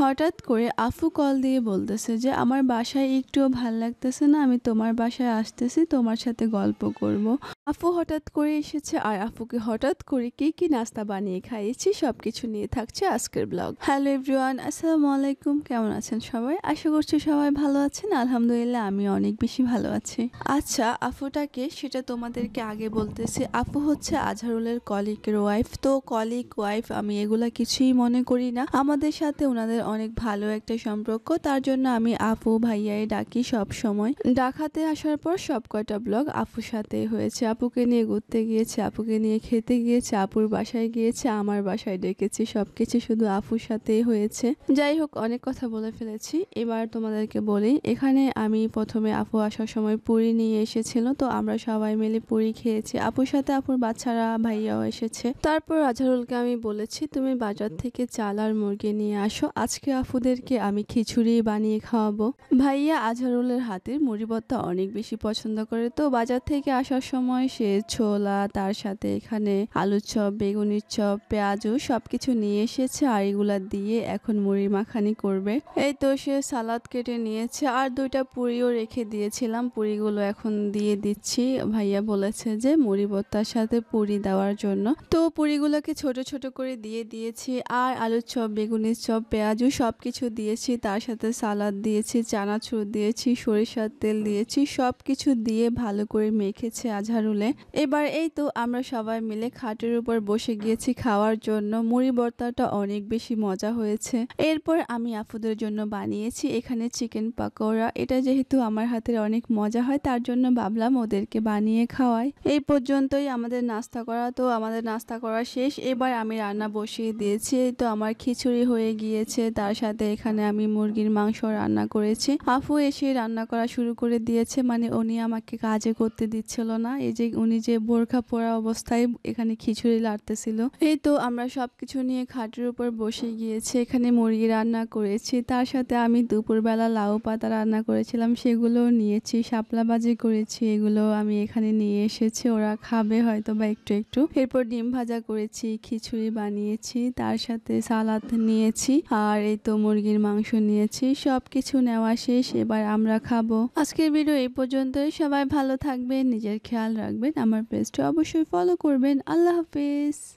হঠাৎ করে আফু কল দিয়ে বলতেছে যে আমার বাসায় একটুও ভাল লাগতেছে না, আমি তোমার বাসায় আসতেছি, তোমার সাথে গল্প করব। আফু হঠাৎ করে এসেছে আর আফুকে হঠাৎ করে কি কি নাস্তা বানিয়ে খাইয়েছি সবকিছু নিয়ে থাকছে আজকের ব্লগ। হ্যালো এভরিওয়ান, আসসালামু আলাইকুম। কেমন আছেন সবাই? আশা করছি সবাই ভালো আছেন। আলহামদুলিল্লাহ আমি অনেক বেশি ভালো আছি। আচ্ছা, আফুটাকে সেটা তোমাদেরকে আগে বলতেছি। আপু হচ্ছে আজহারুলের কলিগের ওয়াইফ। তো কলিগ ওয়াইফ আমি এগুলা কিছুই মনে করি না। আমাদের সাথে ওনাদের অনেক ভালো একটা সম্পর্ক, তার জন্য আমি আপু ভাইয়াই ডাকি সব সময়। ঢাকাতে আসার পর সব কয়টা ব্লগ আপুর সাথে হয়েছে। আপুকে নিয়ে ঘুরতে গিয়েছে, আপুকে নিয়ে খেতে গিয়েছে, আপুর বাসায় গিয়েছে, আমার বাসায় ডেকেছি, সবকিছু শুধু আপুর সাথেই হয়েছে। যাই হোক, অনেক কথা বলে ফেলেছি। এবার তোমাদেরকে বলি, এখানে আমি প্রথমে আপু আসার সময় পুরি নিয়ে এসেছিল, তো আমরা সবাই মিলে পুরি খেয়েছি। আপুর সাথে আপুর বাচ্চারা ভাইয়াও এসেছে। তারপর আজহারুলকে আমি বলেছি তুমি বাজার থেকে চাল আর মুরগি নিয়ে আসো, আজকে আফুদেরকে আমি খিচুড়ি বানিয়ে খাওয়াবো। ভাইয়া আজহারুলের হাতের মুড়ি ভর্তা অনেক বেশি পছন্দ করে, তো বাজার থেকে আসার সময় সে ছোলা, তার সাথে এখানে আলুর চপ, বেগুনির চপ, পেঁয়াজু সবকিছু নিয়ে এসেছে আর এগুলা দিয়ে এখন মুড়ি মাখানি করবে। এই তো সে সালাদ কেটে নিয়েছে আর দুইটা পুরিও রেখে দিয়েছিলাম, পুরিগুলো এখন দিয়ে দিচ্ছি। ভাইয়া বলেছে যে মুড়ি ভর্তার সাথে পুরি দেওয়ার জন্য, তো পুরিগুলোকে ছোট ছোট করে দিয়ে দিয়েছি আর আলুর চপ, বেগুনির চপ, পেঁয়াজু সবকিছু দিয়েছি, তার সাথে সালাদ দিয়েছি, চানাচুর দিয়েছি, সরিষার তেল দিয়েছি, সবকিছু দিয়ে ভালো করে মেখেছে আজহারুলে। এবার এই তো আমরা সবাই মিলে খাটের উপর বসে গিয়েছি খাওয়ার জন্য। মুড়ি ভর্তাটা অনেক বেশি মজা হয়েছে। এরপর আমি আপুদের জন্য বানিয়েছি এখানে চিকেন পাকোড়া। এটা যেহেতু আমার হাতের অনেক মজা হয়, তার জন্য ভাবলাম ওদেরকে বানিয়ে খাওয়াই। এই পর্যন্তই আমাদের নাস্তা করা। তো আমাদের নাস্তা করা শেষ, এবার আমি রান্না বসিয়ে দিয়েছি। তো আমার খিচুড়ি হয়ে গিয়েছে, তার সাথে এখানে আমি মুরগির মাংস রান্না করেছি। আফু এসে রান্না করা শুরু করে দিয়েছে, মানে উনি আমাকে কাজে করতে দিচ্ছিল না। এই যে উনি যে বোরখা পরা অবস্থায় এখানে খিচুড়ি লাড়তেছিল। এই তো আমরা সবকিছু নিয়ে খাটের উপর বসে গিয়েছি। এখানে মুরগি রান্না করেছি, তার সাথে আমি দুপুরবেলা লাউ পাতা রান্না করেছিলাম, সেগুলো নিয়েছি। শাপলা ভাজি করেছি, এগুলো আমি এখানে নিয়ে এসেছি, ওরা খাবে হয়তো বা একটু একটু। এরপর ডিম ভাজা করেছি, খিচুড়ি বানিয়েছি, তার সাথে সালাদ নিয়েছি আর এই তো মুরগির মাংস নিয়েছি। সবকিছু নেওয়া শেষ, এবার আমরা খাবো। আজকের ভিডিও এই পর্যন্তই। সবাই ভালো থাকবেন, নিজের খেয়াল রাখবেন, আমার পেজটা অবশ্যই ফলো করবেন। আল্লাহ হাফেজ।